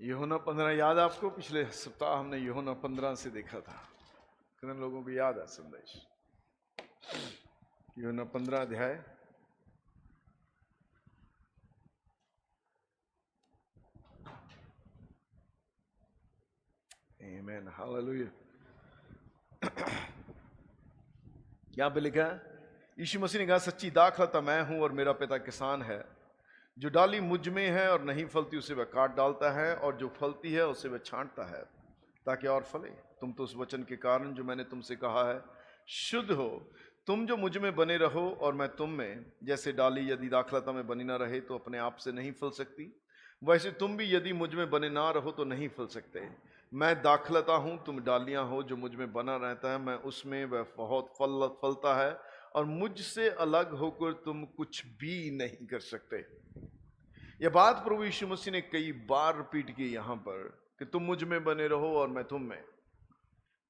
यूहन्ना 15 याद है आपको? पिछले सप्ताह हमने यूहन्ना 15 से देखा था। कितने लोगों को याद है संदेश? यूहन्ना 15 अध्याय आमीन, हालेलुया। यहां पे लिखा है, यीशु मसीह ने कहा, सच्ची दाखलता मैं हूं और मेरा पिता किसान है। जो डाली मुझ में है और नहीं फलती उसे वह काट डालता है, और जो फलती है उसे वह छांटता है ताकि और फले। तुम तो उस वचन के कारण जो मैंने तुमसे कहा है शुद्ध हो। तुम जो मुझ में बने रहो और मैं तुम में, जैसे डाली यदि दाखलता में बनी ना रहे तो अपने आप से नहीं फल सकती, वैसे तुम भी यदि मुझ में बने ना रहो तो नहीं फल सकते। मैं दाखलता हूं, तुम डालियां हो। जो मुझ में बना रहता है मैं उसमें, वह बहुत फलता है, और मुझसे अलग होकर तुम कुछ भी नहीं कर सकते। यह बात प्रभु यीशु मसीह ने कई बार रिपीट की यहां पर कि तुम मुझ में बने रहो और मैं तुम में।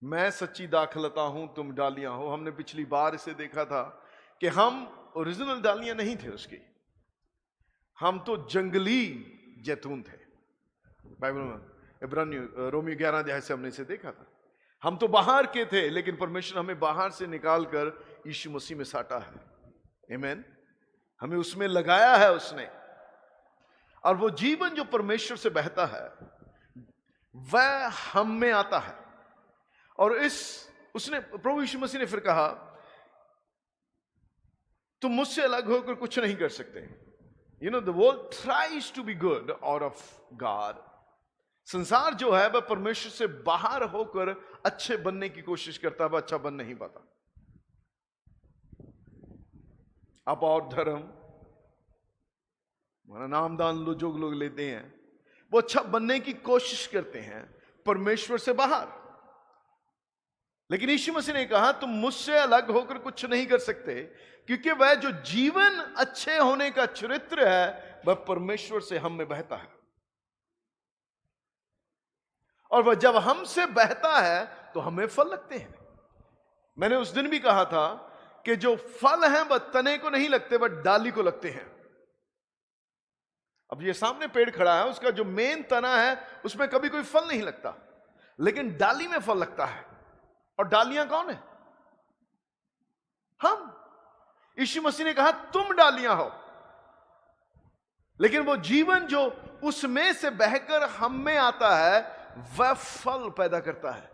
मैं सच्ची दाखलता हूं, तुम डालियां हो। हमने पिछली बार इसे देखा था कि हम ओरिजिनल डालियां नहीं थे उसकी, हम तो जंगली जैतून थे। बाइबल में इब्रानियों रोमियो 11 अध्याय से हमने इसे देखा था। हम तो बाहर के थे, लेकिन परमेश्वर हमें बाहर से निकालकर यीशु मसीह में साटा है। आमीन। हमें उसमें लगाया है उसने, और वो जीवन जो परमेश्वर से बहता है वह हम में आता है। और उसने प्रभु यीशु मसीह ने फिर कहा, तुम मुझसे अलग होकर कुछ नहीं कर सकते। You know, the world tries to be good out of God. संसार जो है वह परमेश्वर से बाहर होकर अच्छे बनने की कोशिश करता है, वह अच्छा बन नहीं पाता। आप और धर्म, नामदान जो लोग लेते हैं वो अच्छा बनने की कोशिश करते हैं परमेश्वर से बाहर। लेकिन यीशु मसीह ने कहा, तुम मुझसे अलग होकर कुछ नहीं कर सकते, क्योंकि वह जो जीवन अच्छे होने का चरित्र है वह परमेश्वर से हम में बहता है। और वह जब हमसे बहता है तो हमें फल लगते हैं। मैंने उस दिन भी कहा था कि जो फल हैं वह तने को नहीं लगते, वह डाली को लगते हैं। अब ये सामने पेड़ खड़ा है, उसका जो मेन तना है उसमें कभी कोई फल नहीं लगता, लेकिन डाली में फल लगता है। और डालियां कौन है? हम। यीशु मसीह ने कहा, तुम डालियां हो, लेकिन वो जीवन जो उसमें से बहकर हम में आता है वह फल पैदा करता है,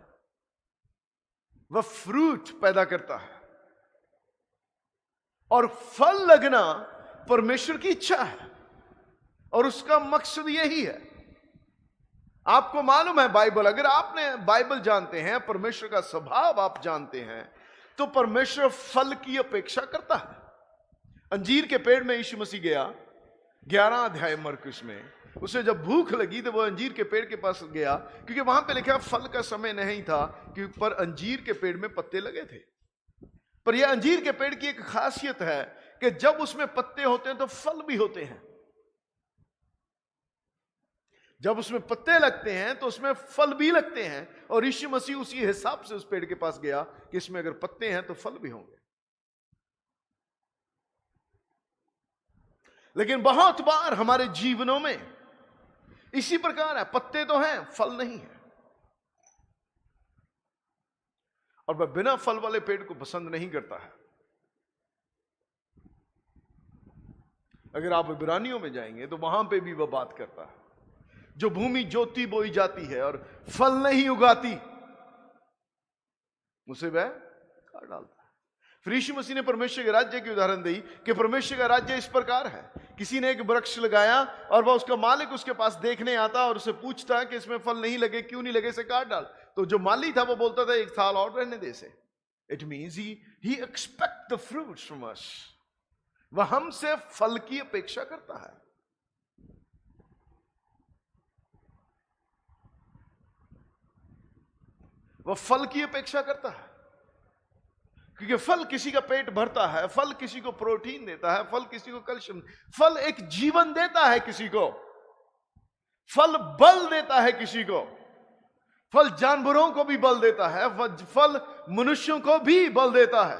वह फ्रूट पैदा करता है। और फल लगना परमेश्वर की इच्छा है, और उसका मकसद यही है। आपको मालूम है बाइबल, अगर आपने बाइबल जानते हैं, परमेश्वर का स्वभाव आप जानते हैं, तो परमेश्वर फल की अपेक्षा करता है। अंजीर के पेड़ में यीशु मसीह गया, 11 अध्याय मरकुस में। उसे जब भूख लगी तो वो अंजीर के पेड़ के पास गया, क्योंकि वहां पे लिखा फल का समय नहीं था, क्योंकि पर अंजीर के पेड़ में पत्ते लगे थे। पर यह अंजीर के पेड़ की एक खासियत है कि जब उसमें पत्ते होते हैं तो फल भी होते हैं। जब उसमें पत्ते लगते हैं तो उसमें फल भी लगते हैं। और यीशु मसीह उसी हिसाब से उस पेड़ के पास गया कि इसमें अगर पत्ते हैं तो फल भी होंगे। लेकिन बहुत बार हमारे जीवनों में इसी प्रकार है, पत्ते तो हैं, फल नहीं है। और वह बिना फल वाले पेड़ को पसंद नहीं करता है। अगर आप इब्रानियों में जाएंगे तो वहां पे भी वह बात करता है, जो भूमि ज्योति बोई जाती है और फल नहीं उगाती उसे वह काट डालता है। फिर यीशु मसीह ने परमेश्वर के राज्य की उदाहरण दी कि परमेश्वर का राज्य इस प्रकार है, किसी ने एक वृक्ष लगाया और वह उसका मालिक उसके पास देखने आता और उसे पूछता कि इसमें फल नहीं लगे, क्यों नहीं लगे, इसे काट डाल। तो जो माली था वो बोलता था, एक साल और रहने दे इसे। It means he expect the fruits from us. वह हमसे फल की अपेक्षा करता है। वह फल की अपेक्षा करता है, क्योंकि फल किसी का पेट भरता है, फल किसी को प्रोटीन देता है, फल किसी को कैल्शियम, फल एक जीवन देता है किसी को, फल बल देता है किसी को, फल जानवरों को भी बल देता है, फल मनुष्यों को भी बल देता है।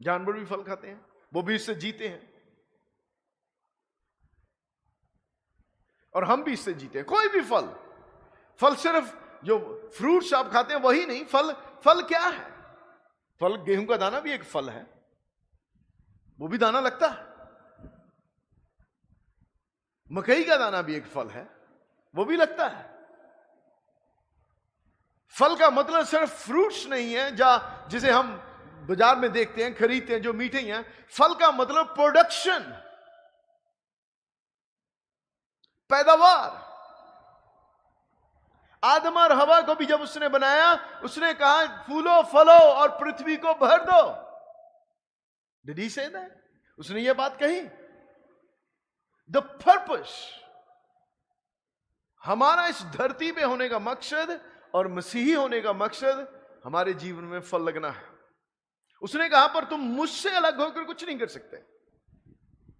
जानवर भी फल खाते हैं, वो भी इससे जीते हैं। और हम भी इससे जीते हैं। कोई भी फल, फल सिर्फ जो फ्रूट्स आप खाते हैं वही नहीं, फल क्या है? फल, गेहूं का दाना भी एक फल है, वो भी दाना लगता है। मकई का दाना भी एक फल है, वो भी लगता है। फल का मतलब सिर्फ फ्रूट्स नहीं है जिसे हम बाजार में देखते हैं, खरीदते हैं, जो मीठे हैं। फल का मतलब प्रोडक्शन, पैदावार। आदम और हवा को भी जब उसने बनाया, उसने कहा फूलो फलो और पृथ्वी को भर दो। Did he say that? उसने ये बात कही। द पर्पस, हमारा इस धरती पे होने का मकसद और मसीही होने का मकसद हमारे जीवन में फल लगना है। उसने कहा पर तुम मुझसे अलग होकर कुछ नहीं कर सकते।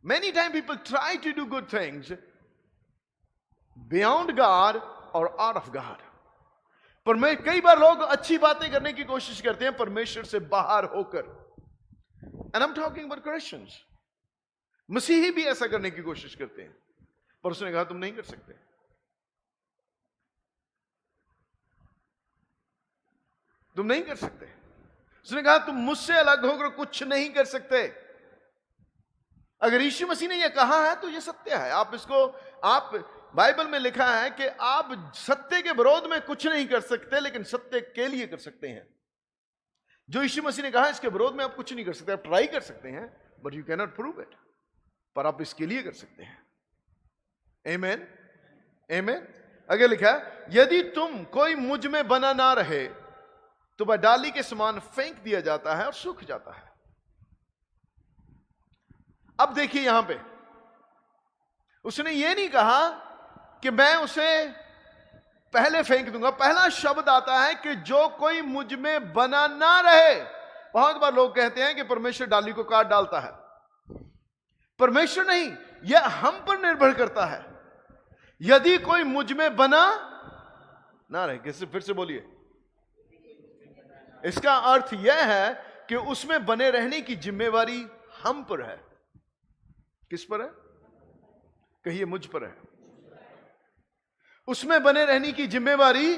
Many times people try to do good things beyond God और out of God. पर कई बार लोग अच्छी बातें करने की कोशिश करते हैं परमेश्वर से बाहर होकर। And I'm talking about Christians. मसीही भी ऐसा करने की कोशिश करते हैं, पर उसने कहा तुम नहीं कर सकते। तुम नहीं कर सकते। उसने कहा तुम मुझसे अलग होकर कुछ नहीं कर सकते। अगर यीशु मसीह ने यह कहा है तो यह सत्य है। आप बाइबल में लिखा है कि आप सत्य के विरोध में कुछ नहीं कर सकते, लेकिन सत्य के लिए कर सकते हैं। जो यीशु मसीह ने कहा इसके विरोध में आप कुछ नहीं कर सकते। आप ट्राई कर सकते हैं, but you can not prove it, पर आप इसके लिए कर सकते हैं। आमेन, आमेन। अगर लिखा है यदि तुम कोई मुझ में बना ना रहे तो वह डाली के समान फेंक दिया जाता है और सूख जाता है। अब देखिए यहां पे उसने ये नहीं कहा कि मैं उसे पहले फेंक दूंगा। पहला शब्द आता है कि जो कोई मुझ में बना ना रहे। बहुत बार लोग कहते हैं कि परमेश्वर डाली को काट डालता है। परमेश्वर नहीं, यह हम पर निर्भर करता है। यदि कोई मुझ में बना ना रहे, कैसे, फिर से बोलिए। इसका अर्थ यह है कि उसमें बने रहने की जिम्मेवारी हम पर है। किस पर है? कहिए, मुझ पर है। उसमें बने रहने की जिम्मेवारी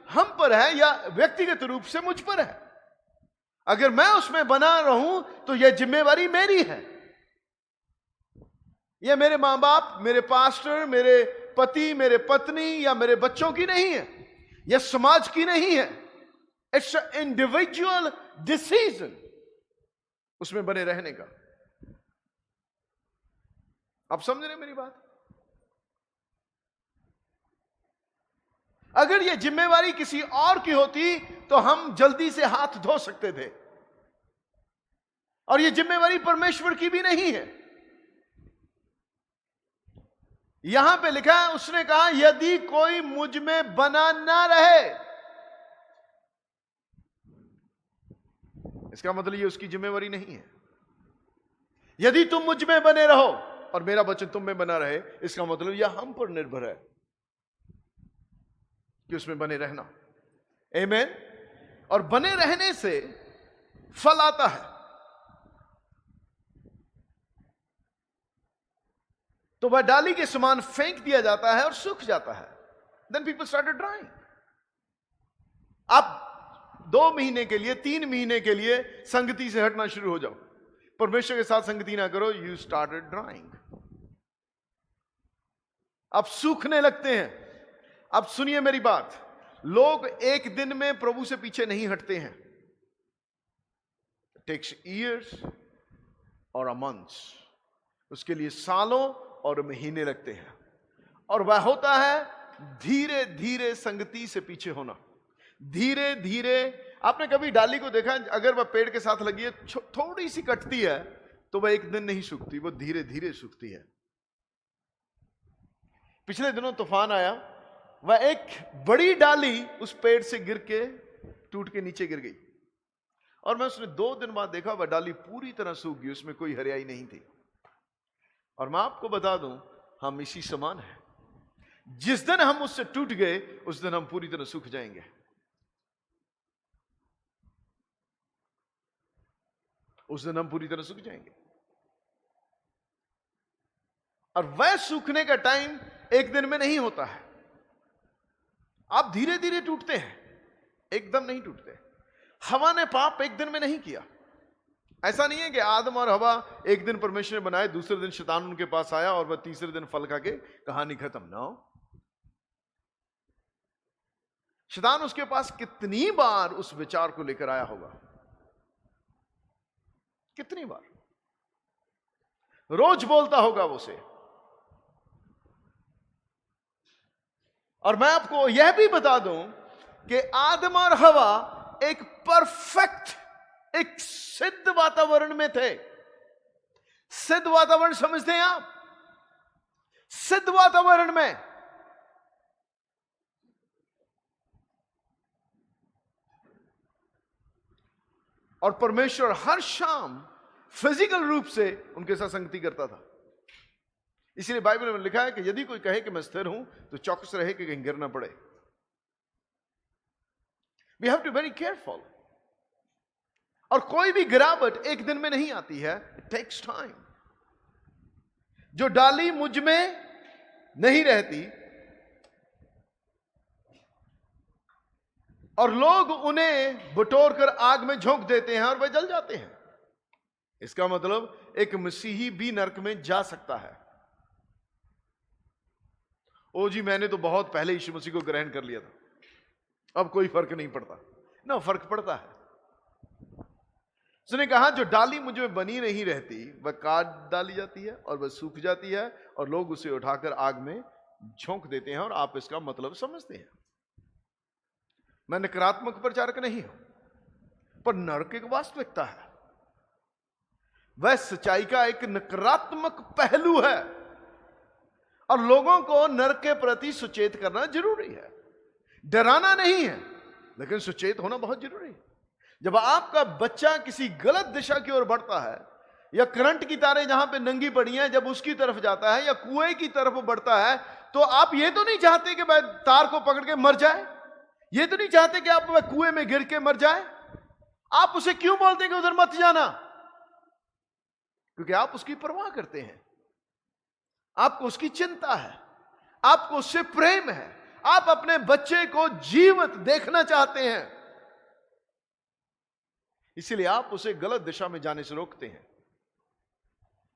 हम पर है, या व्यक्तिगत रूप से मुझ पर है। अगर मैं उसमें बना रहूं तो यह जिम्मेवारी मेरी है। यह मेरे मां बाप, मेरे पास्टर, मेरे पति, मेरे पत्नी या मेरे बच्चों की नहीं है। यह समाज की नहीं है। इट्स एन इंडिविजुअल डिसीजन उसमें बने रहने का। आप समझ रहे मेरी बात? अगर यह जिम्मेवारी किसी और की होती तो हम जल्दी से हाथ धो सकते थे, और यह जिम्मेवारी परमेश्वर की भी नहीं है। यहां पे लिखा है, उसने कहा यदि कोई मुझ में बना ना रहे, इसका मतलब ये उसकी जिम्मेवारी नहीं है। यदि तुम मुझ में बने रहो और मेरा वचन तुम में बना रहे, इसका मतलब यह हम पर निर्भर है कि उसमें बने रहना। आमेन। और बने रहने से फल आता है। तो वह डाली के समान फेंक दिया जाता है और सूख जाता है। Then people started drying. आप 2 महीने के लिए, 3 महीने के लिए संगति से हटना शुरू हो जाओ, परमेश्वर के साथ संगति ना करो, यू स्टार्टेड ड्राइंग। आप सूखने लगते हैं। अब सुनिए मेरी बात, लोग एक दिन में प्रभु से पीछे नहीं हटते हैं। टेक्स ईयर्स और अ मंथ्स, उसके लिए सालों और महीने लगते हैं। और वह होता है धीरे धीरे संगति से पीछे होना। धीरे धीरे, आपने कभी डाली को देखा, अगर वह पेड़ के साथ लगी है, थोड़ी सी कटती है तो वह एक दिन नहीं सूखती, वो धीरे धीरे सूखती है। पिछले दिनों तूफान आया, वह एक बड़ी डाली उस पेड़ से गिर के टूट के नीचे गिर गई, और मैं उसने 2 दिन बाद देखा वह डाली पूरी तरह सूख गई, उसमें कोई हरियाई नहीं थी। और मैं आपको बता दूं, हम इसी समान हैं। जिस दिन हम उससे टूट गए, उस दिन हम पूरी तरह सूख जाएंगे। उस दिन हम पूरी तरह सूख जाएंगे। और वह सूखने का टाइम एक दिन में नहीं होता है। आप धीरे धीरे टूटते हैं, एकदम नहीं टूटते। हवा ने पाप एक दिन में नहीं किया। ऐसा नहीं है कि आदम और हवा एक दिन परमेश्वर ने बनाए, दूसरे दिन शैतान उनके पास आया और वह तीसरे दिन फल खा के कहानी खत्म। ना, शैतान उसके पास कितनी बार उस विचार को लेकर आया होगा, कितनी बार रोज बोलता होगा उसे। और मैं आपको यह भी बता दूं कि आदम और हवा एक परफेक्ट, एक सिद्ध वातावरण में थे। सिद्ध वातावरण समझते हैं आप? सिद्ध वातावरण में और परमेश्वर हर शाम फिजिकल रूप से उनके साथ संगति करता था। इसलिए बाइबल में लिखा है कि यदि कोई कहे कि मैं स्थिर हूं तो चौकस रहे कि कहीं गिर ना पड़े। We have to very careful. और कोई भी गिरावट एक दिन में नहीं आती है, इट टेक्स टाइम। जो डाली मुझ में नहीं रहती और लोग उन्हें बटोर कर आग में झोंक देते हैं और वे जल जाते हैं, इसका मतलब एक मसीही भी नरक में जा सकता है। ओ जी, मैंने तो बहुत पहले यीशु मसीह को ग्रहण कर लिया था, अब कोई फर्क नहीं पड़ता। ना, फर्क पड़ता है। उसने कहा जो डाली मुझ में बनी नहीं रहती वह काट डाली जाती है और वह सूख जाती है और लोग उसे उठाकर आग में झोंक देते हैं। और आप इसका मतलब समझते हैं। मैं नकारात्मक प्रचारक नहीं हूं, पर नरक एक वास्तविकता है। वह सच्चाई का एक नकारात्मक पहलू है और लोगों को नरक के प्रति सुचेत करना जरूरी है। डराना नहीं है, लेकिन सुचेत होना बहुत जरूरी है। जब आपका बच्चा किसी गलत दिशा की ओर बढ़ता है, या करंट की तारें जहां पे नंगी पड़ी हैं जब उसकी तरफ जाता है, या कुएं की तरफ बढ़ता है, तो आप ये तो नहीं चाहते कि वह तार को पकड़ के मर जाए। ये तो नहीं चाहते कि आप वह कुएं में गिर के मर जाए। आप उसे क्यों बोलते हैं कि उधर मत जाना? क्योंकि आप उसकी परवाह करते हैं, आपको उसकी चिंता है, आपको उससे प्रेम है। आप अपने बच्चे को जीवित देखना चाहते हैं, इसलिए आप उसे गलत दिशा में जाने से रोकते हैं।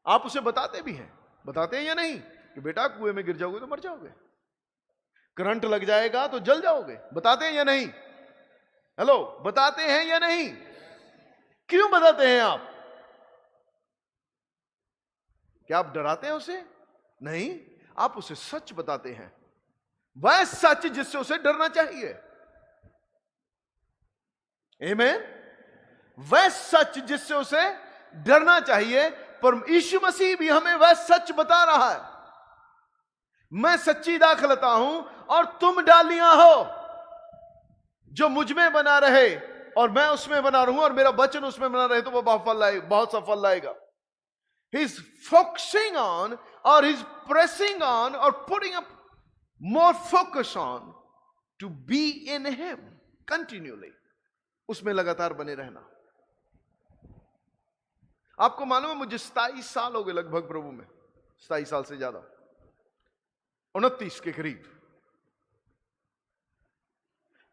आप उसे बताते भी हैं, बताते हैं या नहीं, कि बेटा कुएं में गिर जाओगे तो मर जाओगे, करंट लग जाएगा तो जल जाओगे। बताते हैं या नहीं? हेलो, बताते हैं या नहीं? क्यों बताते हैं आप? क्या आप डराते हैं उसे? नहीं, आप उसे सच बताते हैं, वह सच जिससे उसे डरना चाहिए। आमीन। वह सच जिससे उसे डरना चाहिए। पर यीशु मसीह भी हमें वह सच बता रहा है। मैं सच्ची दाखलता हूं और तुम डालियां हो। जो मुझ में बना रहे और मैं उसमें बना रहूं और मेरा वचन उसमें बना रहे, तो वह बहुत सा फल लाएगा। He is focusing on, or he's pressing on, or putting up more focus on to be in him continually. उसमें लगातार बने रहना। आपको मालूम है, मुझे 27 साल हो गए लगभग प्रभु में, 27 साल से ज्यादा, 29 के करीब।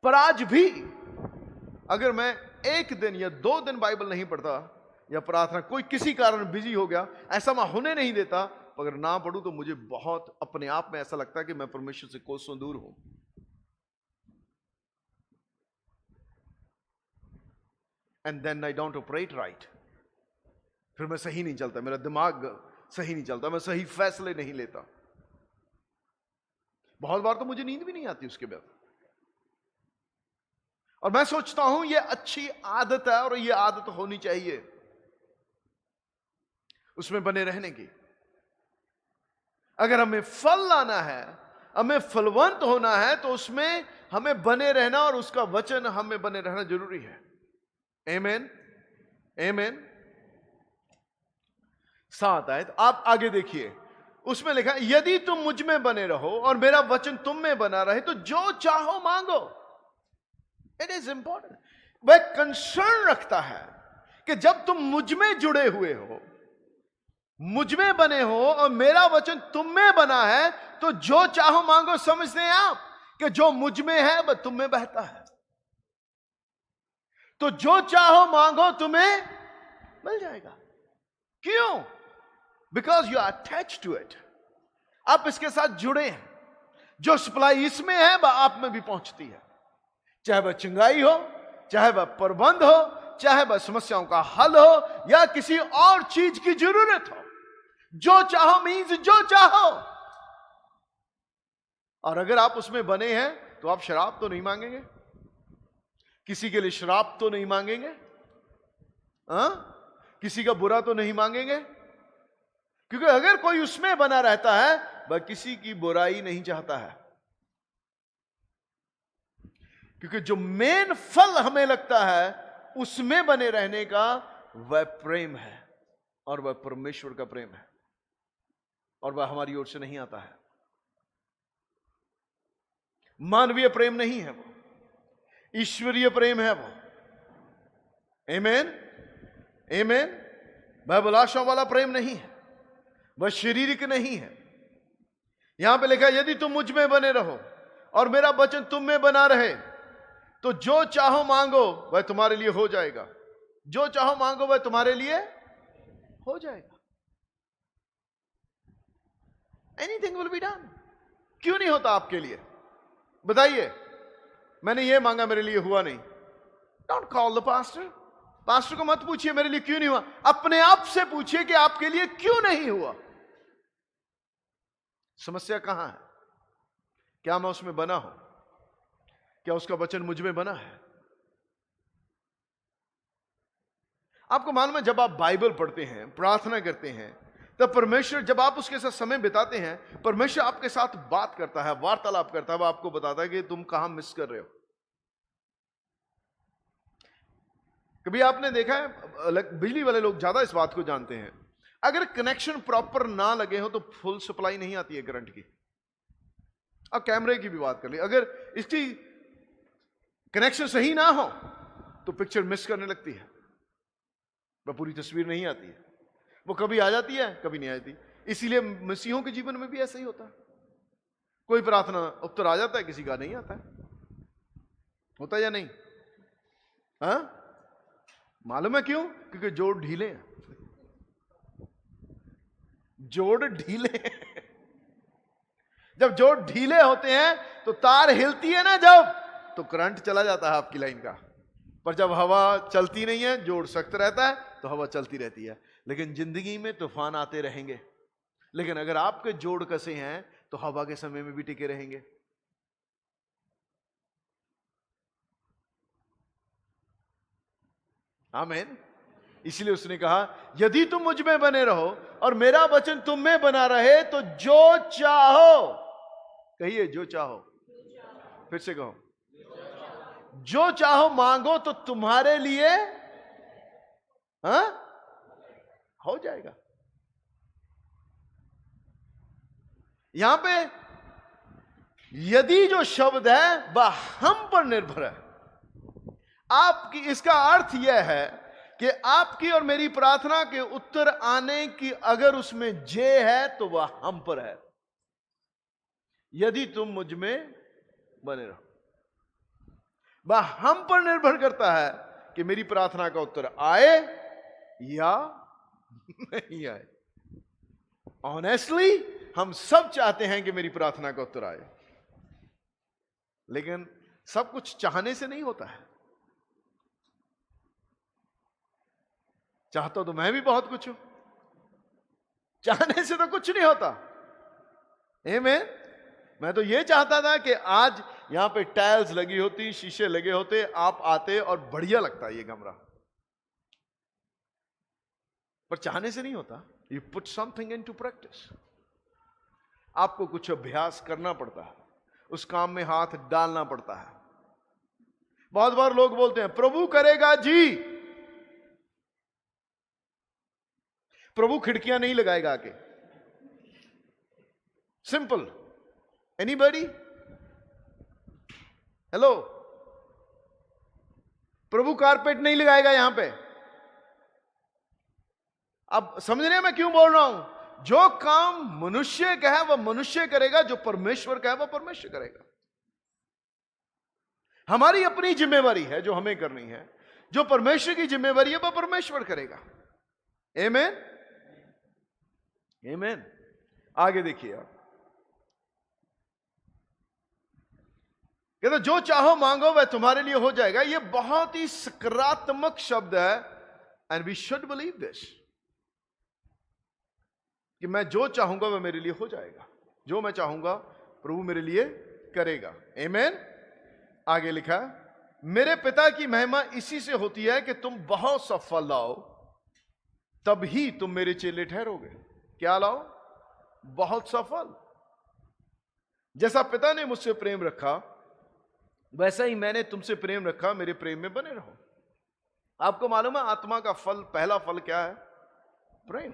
पर आज भी अगर मैं एक दिन या 2 दिन बाइबल नहीं पढ़ता या प्रार्थना, कोई किसी कारण बिजी हो गया, ऐसा मैं होने नहीं देता। अगर ना पढ़ूं तो मुझे बहुत अपने आप में ऐसा लगता है कि मैं परमेश्वर से कोसों दूर हूं। And then I don't operate right. फिर मैं सही नहीं चलता, मेरा दिमाग सही नहीं चलता, मैं सही फैसले नहीं लेता। बहुत बार तो मुझे नींद भी नहीं आती उसके बाद। और मैं सोचता हूं ये अच्छी आदत है और ये आदत होनी चाहिए उसमें बने रहने की। अगर हमें फल लाना है, हमें फलवंत होना है, तो उसमें हमें बने रहना और उसका वचन हमें बने रहना जरूरी है। आमीन, आमीन। 7 आयत आप आगे देखिए, उसमें लिखा यदि तुम मुझ में बने रहो और मेरा वचन तुम में बना रहे तो जो चाहो मांगो। It is important. वह कंसर्न रखता है कि जब तुम मुझ में जुड़े हुए हो, मुझ में बने हो और मेरा वचन तुम में बना है, तो जो चाहो मांगो। समझते हैं आप कि जो मुझ में है वह तुम में बहता है, तो जो चाहो मांगो तुम्हें मिल जाएगा। क्यों? Because you are attach to it. आप इसके साथ जुड़े हैं। जो सप्लाई इसमें है वह आप में भी पहुंचती है, चाहे वह चंगाई हो, चाहे वह प्रबंध हो, चाहे वह समस्याओं का हल हो, या किसी और चीज की जरूरत हो। जो चाहो मीन्स जो चाहो। और अगर आप उसमें बने हैं तो आप शराब तो नहीं मांगेंगे, किसी के लिए शराब तो नहीं मांगेंगे, किसी का बुरा तो नहीं मांगेंगे, क्योंकि अगर कोई उसमें बना रहता है वह किसी की बुराई नहीं चाहता है। क्योंकि जो मेन फल हमें लगता है उसमें बने रहने का, वह प्रेम है, और वह परमेश्वर का प्रेम है, और वह हमारी ओर से नहीं आता है। मानवीय प्रेम नहीं है वो, ईश्वरीय प्रेम है वो। आमीन, आमीन। वह अभिलाषाओं वाला प्रेम नहीं है, वह शारीरिक नहीं है। यहां पे लिखा है, यदि तुम मुझ में बने रहो और मेरा वचन तुम में बना रहे, तो जो चाहो मांगो वह तुम्हारे लिए हो जाएगा। जो चाहो मांगो वह तुम्हारे लिए हो जाएगा। Anything will be done. क्यों नहीं होता आपके लिए? बताइए, मैंने ये मांगा मेरे लिए हुआ नहीं। Don't call the pastor. Pastor को मत पूछिए मेरे लिए क्यों नहीं हुआ, अपने आप से पूछिए कि आपके लिए क्यों नहीं हुआ। समस्या कहां है? क्या मैं उसमें बना हूं? क्या उसका वचन मुझ में बना है? आपको मालूम है, जब आप बाइबल पढ़ते हैं, प्रार्थना करते हैं, तब परमेश्वर, जब आप उसके साथ समय बिताते हैं, परमेश्वर आपके साथ बात करता है, वार्तालाप करता है। वो आपको बताता है कि तुम कहां मिस कर रहे हो। कभी आपने देखा है, बिजली वाले लोग ज्यादा इस बात को जानते हैं, अगर कनेक्शन प्रॉपर ना लगे हो तो फुल सप्लाई नहीं आती है करंट की। अब कैमरे की भी बात कर ली, अगर इसकी कनेक्शन सही ना हो तो पिक्चर मिस करने लगती है, वह पूरी तस्वीर नहीं आती है। वो कभी आ जाती है, कभी नहीं आती। इसीलिए मसीहों के जीवन में भी ऐसा ही होता है। कोई प्रार्थना उत्तर आ जाता है, किसी का नहीं आता है। होता है या नहीं? मालूम है क्यों? क्योंकि जोड़ ढीले हैं। जोड़ ढीले हैं। जब जोड़ ढीले होते हैं तो तार हिलती है ना, जब तो करंट चला जाता है आपकी लाइन का। पर जब हवा चलती नहीं है, जोड़ सख्त रहता है, तो हवा चलती रहती है। लेकिन जिंदगी में तूफान आते रहेंगे, लेकिन अगर आपके जोड़ कसे हैं तो हवा के समय में भी टिके रहेंगे। आमीन। इसलिए उसने कहा, यदि तुम मुझ में बने रहो और मेरा वचन तुम में बना रहे, तो जो चाहो, कहिए जो चाहो, फिर से कहो, जो चाहो मांगो तो तुम्हारे लिए हो जाएगा। यहां पे यदि जो शब्द है वह हम पर निर्भर है। आपकी, इसका अर्थ यह है कि आपकी और मेरी प्रार्थना के उत्तर आने की अगर उसमें जे है तो वह हम पर है। यदि तुम मुझ में बने रहो, वह हम पर निर्भर करता है कि मेरी प्रार्थना का उत्तर आए या नहीं आए। ऑनेस्टली हम सब चाहते हैं कि मेरी प्रार्थना का उत्तर आए, लेकिन सब कुछ चाहने से नहीं होता है। चाहता तो मैं भी बहुत कुछ हूं, चाहने से तो कुछ नहीं होता। आमीन। मैं तो ये चाहता था कि आज यहां पे टाइल्स लगी होती, शीशे लगे होते, आप आते और बढ़िया लगता ये कमरा, पर चाहने से नहीं होता। You put something into practice. आपको कुछ अभ्यास करना पड़ता है, उस काम में हाथ डालना पड़ता है। बहुत बार लोग बोलते हैं प्रभु करेगा जी, प्रभु खिड़कियां नहीं लगाएगा आके। सिंपल। एनीबॉडी? हेलो? प्रभु कारपेट नहीं लगाएगा यहां पे। अब समझ रहे हैं मैं क्यों बोल रहा हूं? जो काम मनुष्य का है वह मनुष्य करेगा, जो परमेश्वर का है वह परमेश्वर करेगा। हमारी अपनी जिम्मेवारी है जो हमें करनी है, जो परमेश्वर की जिम्मेवारी है वह परमेश्वर करेगा। आमीन, आमीन। आगे देखिए आप, कहते जो चाहो मांगो वह तुम्हारे लिए हो जाएगा। यह बहुत ही सकारात्मक शब्द है, and we should believe this, कि मैं जो चाहूंगा वह मेरे लिए हो जाएगा, जो मैं चाहूंगा प्रभु मेरे लिए करेगा। आमीन। आगे लिखा, मेरे पिता की महिमा इसी से होती है कि तुम बहुत सा फल लाओ, तब ही तुम मेरे चेले ठहरोगे। क्या लाओ? बहुत सा फल। जैसा पिता ने मुझसे प्रेम रखा वैसा ही मैंने तुमसे प्रेम रखा, मेरे प्रेम में बने रहो। आपको मालूम है आत्मा का फल, पहला फल क्या है? प्रेम।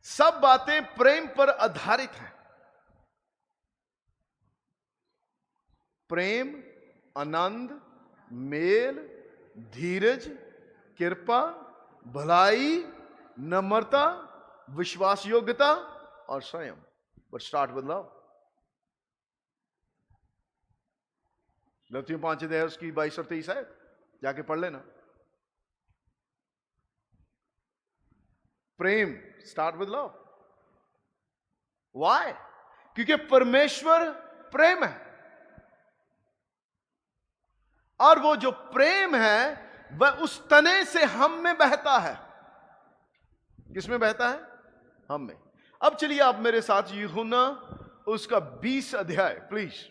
सब बातें प्रेम पर आधारित हैं। प्रेम, आनंद, मेल, धीरज, कृपा, भलाई, नम्रता, विश्वास योग्यता और संयम। But start with love. गलतियों 5 अध्याय उसकी 22 और 23 है, जाके पढ़ लेना। प्रेम, स्टार्ट विद लव। व्हाई? क्योंकि परमेश्वर प्रेम है, और वो जो प्रेम है वह उस तने से हम में बहता है। किस में बहता है? हम में। अब चलिए आप मेरे साथ यूहन्ना उसका 20 अध्याय प्लीज।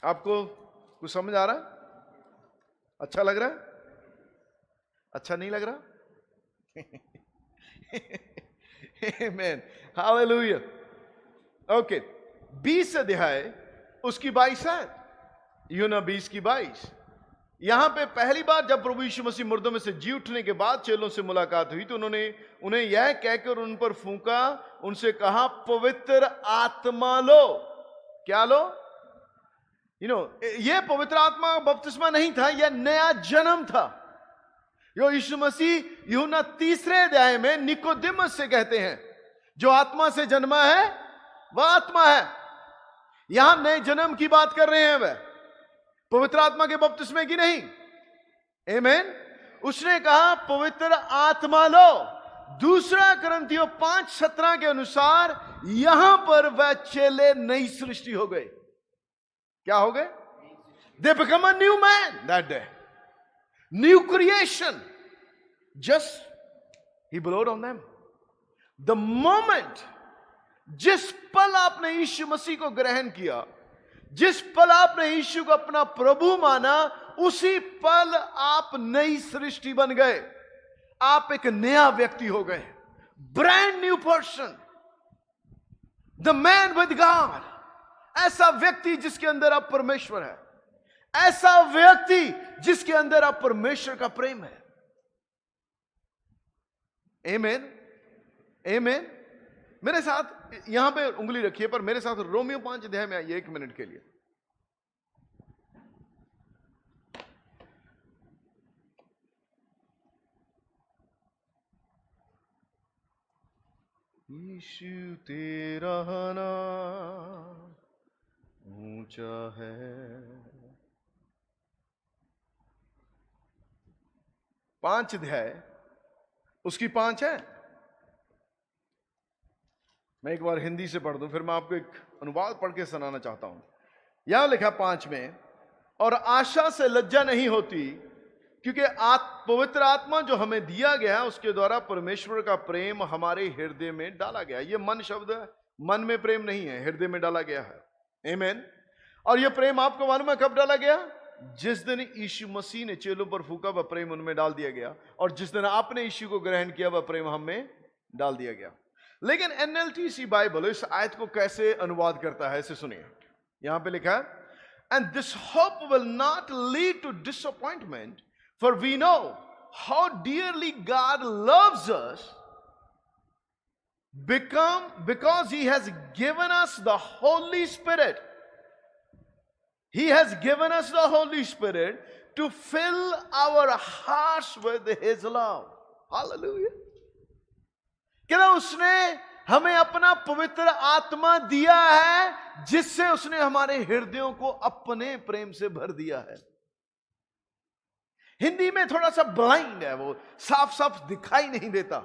आपको कुछ समझ आ रहा है? अच्छा लग रहा है? अच्छा नहीं लग रहा? आमीन, हालेलुया। ओके, 20 अध्याय उसकी 22 है, यूहन्ना 20 की 22। यहां पे पहली बार जब प्रभु यीशु मसीह मुर्दों में से जी उठने के बाद चेलों से मुलाकात हुई तो उन्होंने उन्हें यह कहकर उन पर फूंका, उनसे कहा पवित्र आत्मा लो। क्या लो? यह पवित्र आत्मा बपतिस्मा नहीं था, यह नया जन्म था। यो यीशु मसीह यूहन्ना 3 अध्याय में निकोदेमुस से कहते हैं, जो आत्मा से जन्मा है वह आत्मा है। यहां नए जन्म की बात कर रहे हैं, वह पवित्र आत्मा के बपतिस्मे की नहीं। आमीन। उसने कहा पवित्र आत्मा लो। 2 कुरिन्थियों 5:17 के अनुसार यहां पर वह चेले नई सृष्टि हो गए। क्या हो गए? They become a new man that day. New creation. Just he blowed on them. The moment, जिस पल आपने यीशु मसीह को ग्रहण किया, जिस पल आपने यीशु को अपना प्रभु माना, उसी पल आप नई सृष्टि बन गए। आप एक नया व्यक्ति हो गए। Brand new person, the man with God. ऐसा व्यक्ति जिसके अंदर आप परमेश्वर है, ऐसा व्यक्ति जिसके अंदर आप परमेश्वर का प्रेम है। आमीन, आमीन। मेरे साथ यहां पे उंगली रखिए, पर मेरे साथ रोमियो 5 अध्याय में आइए 1 मिनट के लिए। यीशु तेरा नाम ऊंचा है। 5 अध्याय उसकी 5 है। मैं एक बार हिंदी से पढ़ दूं, फिर मैं आपको एक अनुवाद पढ़ के सुनाना चाहता हूं। यहां लिखा 5 में, और आशा से लज्जा नहीं होती, क्योंकि पवित्र आत्मा जो हमें दिया गया उसके द्वारा परमेश्वर का प्रेम हमारे हृदय में डाला गया। यह मन शब्द है, मन में प्रेम नहीं है, हृदय में डाला गया है। आमीन। और यह प्रेम आपको मालूम है कब डाला गया? जिस दिन यीशु मसीह ने चेलों पर फूका, वह प्रेम उनमें डाल दिया गया। और जिस दिन आपने यीशु को ग्रहण किया, वह प्रेम हम में डाल दिया गया। लेकिन NLT बाइबल इस आयत को कैसे अनुवाद करता है, इसे सुनिए। यहां पे लिखा है, and this hope will not lead to disappointment, for we know how dearly God loves us, because he has given us the Holy Spirit He has given us the Holy Spirit to fill our hearts with His love. Hallelujah. क्या उसने हमें अपना पवित्र आत्मा दिया है जिससे उसने हमारे हृदयों को अपने प्रेम से भर दिया है. हिंदी में थोड़ा सा ब्लाइंड है, वो साफ साफ दिखाई नहीं देता,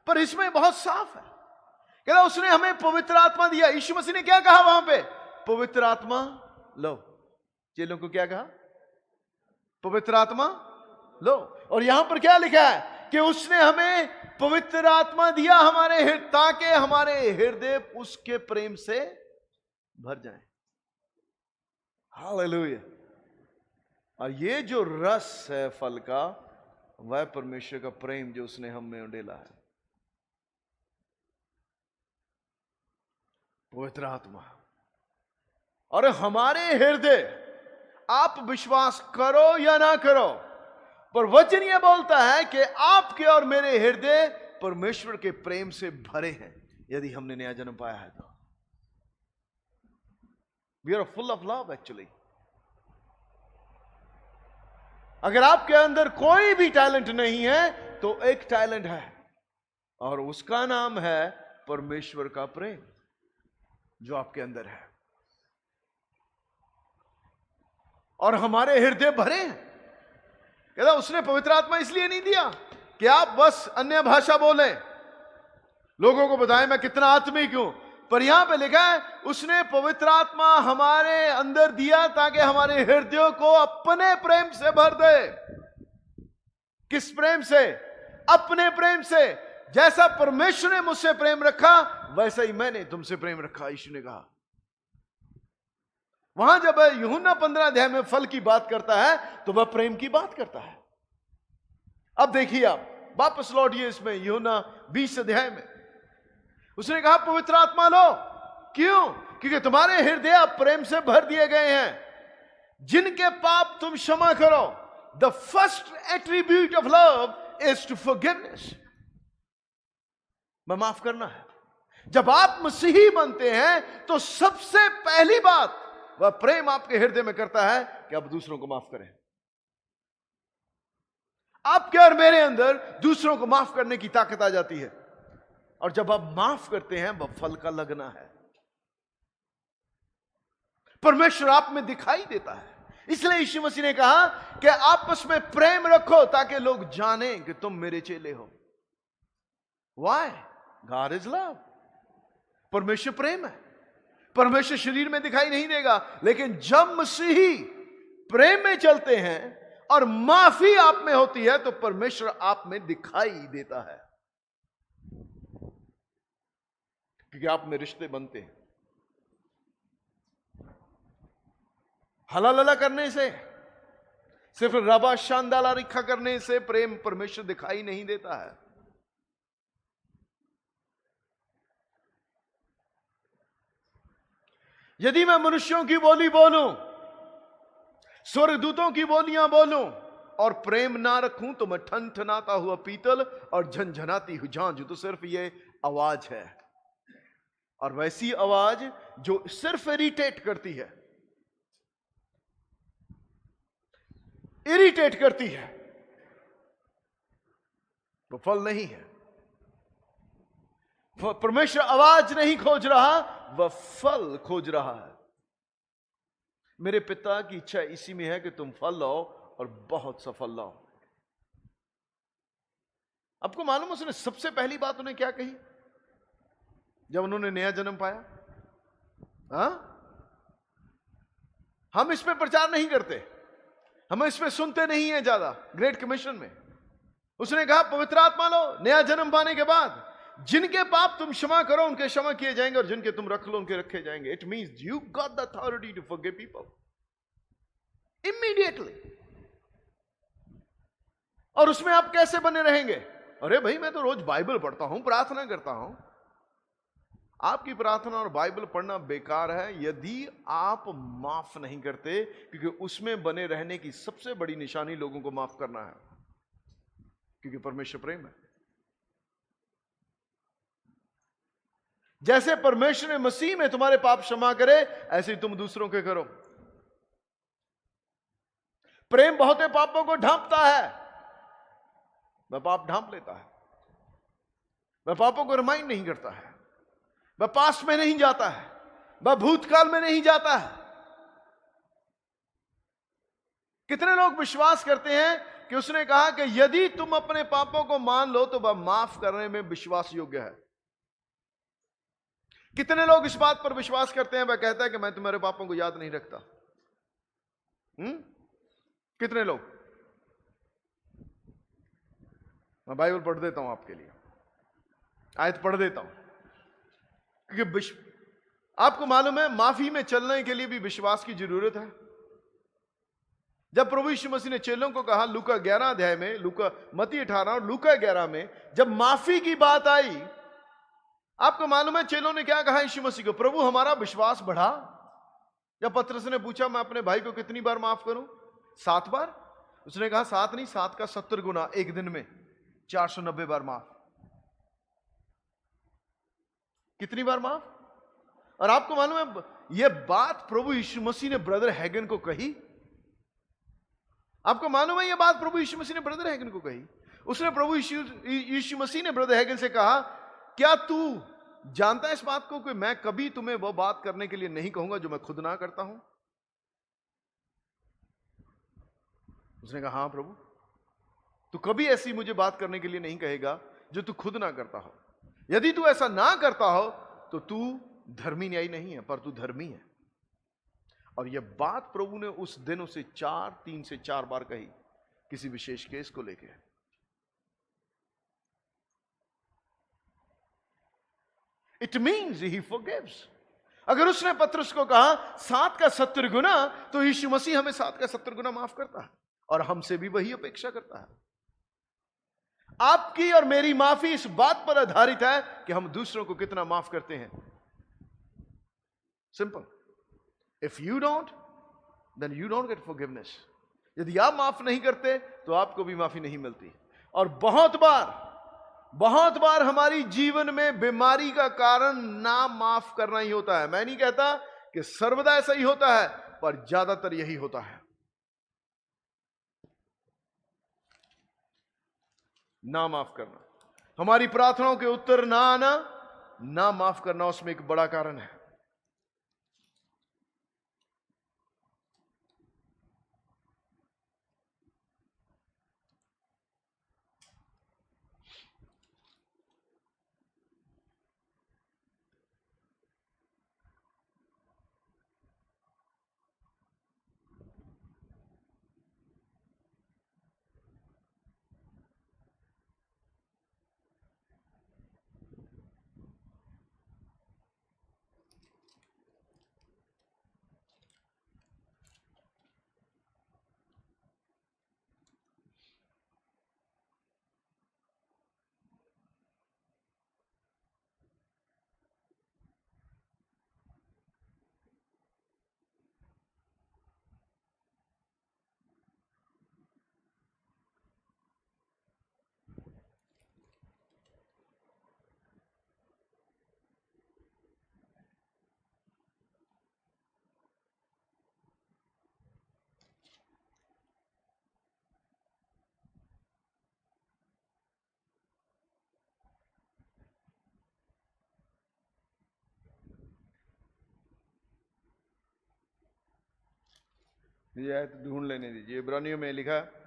पर इसमें बहुत साफ है. क्या उसने हमें पवित्र आत्मा दिया. यीशु मसीह ने क्या कहा वहां पे? पवित्र आत्मा लो. चेलों को क्या कहा? पवित्र आत्मा लो. और यहां पर क्या लिखा है कि उसने हमें पवित्र आत्मा दिया हमारे हृदय, ताकि हमारे हृदय उसके प्रेम से भर जाएं. हालेलुया. और ये जो रस है फल का, वह परमेश्वर का प्रेम जो उसने हम में उंडेला है. पवित्र आत्मा. और हमारे हृदय, आप विश्वास करो या ना करो, पर वचन यह बोलता है कि आपके और मेरे हृदय परमेश्वर के प्रेम से भरे हैं, यदि हमने नया जन्म पाया है तो. We are full of love actually. अगर आपके अंदर कोई भी टैलेंट नहीं है तो एक टैलेंट है, और उसका नाम है परमेश्वर का प्रेम जो आपके अंदर है. और हमारे हृदय भरे हैं. कहता उसने पवित्र आत्मा इसलिए नहीं दिया कि आप बस अन्य भाषा बोलें, लोगों को बताएं मैं कितना आत्मिक हूं, पर यहां पे लिखा है उसने पवित्र आत्मा हमारे अंदर दिया ताकि हमारे हृदयों को अपने प्रेम से भर दे. किस प्रेम से? अपने प्रेम से. जैसा परमेश्वर ने मुझसे प्रेम रखा, वैसा ही मैंने तुमसे प्रेम रखा, यीशु ने कहा. वहां जब यूहन्ना 15 अध्याय में फल की बात करता है तो वह प्रेम की बात करता है. अब देखिए, आप वापस लौटिए इसमें यूहन्ना 20 अध्याय में. उसने कहा पवित्र आत्मा लो. क्यों? क्योंकि तुम्हारे हृदय अब प्रेम से भर दिए गए हैं. जिनके पाप तुम क्षमा करो. The first attribute of love is to forgiveness. मैं माफ करना है. जब आप मसीही बनते हैं तो सबसे पहली बात वह प्रेम आपके हृदय में करता है कि आप दूसरों को माफ करें. आपके और मेरे अंदर दूसरों को माफ करने की ताकत आ जाती है. और जब आप माफ करते हैं, वह फल का लगना है. परमेश्वर आप में दिखाई देता है. इसलिए यीशु मसीह ने कहा कि आपस में प्रेम रखो ताकि लोग जानें कि तुम मेरे चेले हो. Why? God is love. परमेश्वर प्रेम है. परमेश्वर शरीर में दिखाई नहीं देगा, लेकिन जब मसीही प्रेम में चलते हैं और माफी आप में होती है तो परमेश्वर आप में दिखाई देता है, क्योंकि आप में रिश्ते बनते हैं. हला लला करने से, सिर्फ रबा शांदाला रिखा करने से प्रेम परमेश्वर दिखाई नहीं देता है. यदि मैं मनुष्यों की बोली बोलूं, स्वर्गदूतों की बोलियां बोलूं और प्रेम ना रखूं तो मैं ठनठनाता हुआ पीतल और झनझनाती हुई झांझ. तो सिर्फ ये आवाज है, और वैसी आवाज जो सिर्फ इरिटेट करती है, इरिटेट करती है, तो फल नहीं है. परमेश्वर आवाज नहीं खोज रहा, वह फल खोज रहा है. मेरे पिता की इच्छा इसी में है कि तुम फल लाओ और बहुत सा फल लाओ. आपको मालूम उसने सबसे पहली बात उन्हें क्या कही जब उन्होंने नया जन्म पाया? हम इसमें प्रचार नहीं करते, हम इसमें सुनते नहीं है ज्यादा. ग्रेट कमीशन में उसने कहा पवित्र आत्मा लो नया जन्म पाने के बाद. जिनके पाप तुम क्षमा करो उनके क्षमा किए जाएंगे, और जिनके तुम रख लो उनके रखे जाएंगे. It means you got the authority to forgive people immediately. और उसमें आप कैसे बने रहेंगे? अरे भाई मैं तो रोज बाइबल पढ़ता हूं, प्रार्थना करता हूं. आपकी प्रार्थना और बाइबल पढ़ना बेकार है यदि आप माफ नहीं करते, क्योंकि उसमें बने रहने की सबसे बड़ी निशानी लोगों को माफ करना है, क्योंकि परमेश्वर प्रेम है. जैसे परमेश्वर ने मसीह में तुम्हारे पाप क्षमा करे, ऐसे ही तुम दूसरों के करो. प्रेम बहुते पापों को ढांपता है। वह पाप ढांप लेता है, वह पापों को रिमाइंड नहीं करता है, वह पास्ट में नहीं जाता है, वह भूतकाल में नहीं जाता है। कितने लोग विश्वास करते हैं कि उसने कहा कि यदि तुम अपने पापों को मान लो तो वह माफ करने में विश्वास योग्य है। कितने लोग इस बात पर विश्वास करते हैं, वह कहता है कि मैं तुम्हारे पापों को याद नहीं रखता। कितने लोग? मैं बाइबल पढ़ देता हूं आपके लिए, आयत पढ़ देता हूं, क्योंकि आपको मालूम है माफी में चलने के लिए भी विश्वास की जरूरत है। जब प्रभु यीशु मसीह ने चेलों को कहा लूका 11 अध्याय में, मत्ती 18 और लूका 11 में, जब माफी की बात आई, आपको मालूम है चेलों ने क्या कहा यीशु मसीह को? प्रभु हमारा विश्वास बढ़ा। जब पतरस ने पूछा मैं अपने भाई को कितनी बार माफ करूं? 7 बार। उसने कहा 7 नहीं, 7 का 70 गुना, एक दिन में 490 बार माफ। कितनी बार माफ? और आपको मालूम है यह बात प्रभु यीशु मसीह ने ब्रदर हैगन को कही। आपको मालूम है यह बात प्रभु यीशु मसीह ने ब्रदर हैगन को कही। उसने प्रभु यीशु मसीह ने ब्रदर हैगन से कहा, क्या तू जानता है इस बात को कि मैं कभी तुम्हें वो बात करने के लिए नहीं कहूंगा जो मैं खुद ना करता हूं? उसने कहा हां प्रभु, तू कभी ऐसी मुझे बात करने के लिए नहीं कहेगा जो तू खुद ना करता हो। यदि तू ऐसा ना करता हो तो तू धर्मी न्यायी नहीं है, पर तू धर्मी है। और यह बात प्रभु ने उस दिन उसे 3 से 4 बार कही, किसी विशेष केस को लेकर। It means he forgives. अगर उसने पतरस को कहा 7 का 70 गुना, तो यीशु मसीह हमें 7 का 70 गुना माफ करता है, और हमसे भी वही अपेक्षा करता है। आपकी और मेरी माफी इस बात पर आधारित है कि हम दूसरों को कितना माफ करते हैं। Simple. If you don't, then you don't get forgiveness. यदि आप माफ नहीं करते तो आपको भी माफी नहीं मिलती। और बहुत बार हमारी जीवन में बीमारी का कारण ना माफ करना ही होता है। मैं नहीं कहता कि सर्वदा ऐसा ही होता है, पर ज्यादातर यही होता है। ना माफ करना, हमारी प्रार्थनाओं के उत्तर ना आना, ना माफ करना, उसमें एक बड़ा कारण है। ये आयत ढूंढ लेने दीजिए। इब्रानियों में लिखा है,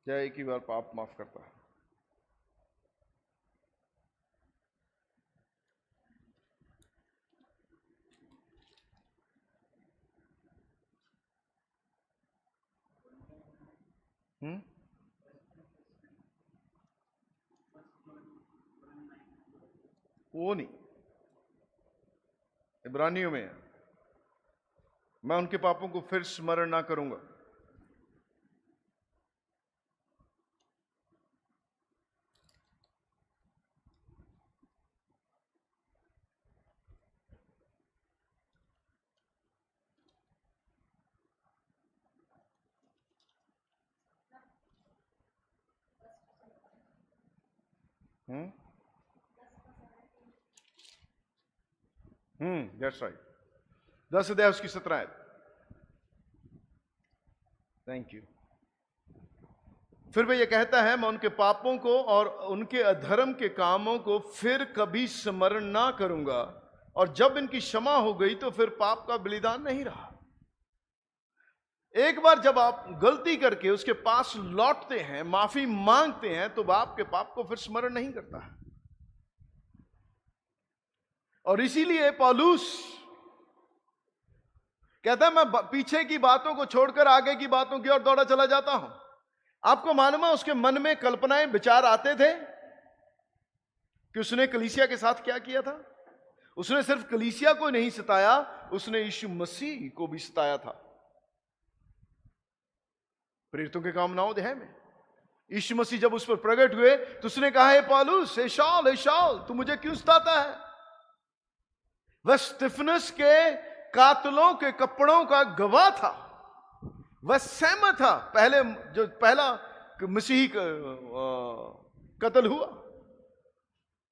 क्या एक ही बार पाप माफ करता है? वो नहीं, इब्रानियों में है। मैं उनके पापों को फिर स्मरण ना करूंगा। That's right. 10 अध्याय उसकी 17 आयत। Thank you. फिर वह ये कहता है, मैं उनके पापों को और उनके अधर्म के कामों को फिर कभी स्मरण ना करूंगा, और जब इनकी क्षमा हो गई तो फिर पाप का बलिदान नहीं रहा। एक बार जब आप गलती करके उसके पास लौटते हैं, माफी मांगते हैं, तो आपके पाप को फिर स्मरण नहीं करता है। और इसीलिए पौलुस कहता है, मैं पीछे की बातों को छोड़कर आगे की बातों की ओर दौड़ा चला जाता हूं। आपको मालूम है उसके मन में कल्पनाएं, विचार आते थे कि उसने कलीसिया के साथ क्या किया था। उसने सिर्फ कलीसिया को नहीं सताया, उसने यीशु मसीह को भी सताया था। प्रेरितों के काम 9 अध्याय में यीशु मसीह जब उस पर प्रकट हुए तो उसने कहा, हे पौलुस, हे शाऊल, तू मुझे क्यों सताता है। वह स्तिफनस के कातलों के कपड़ों का गवाह था। वह सहमत था। पहला मसीही कत्ल हुआ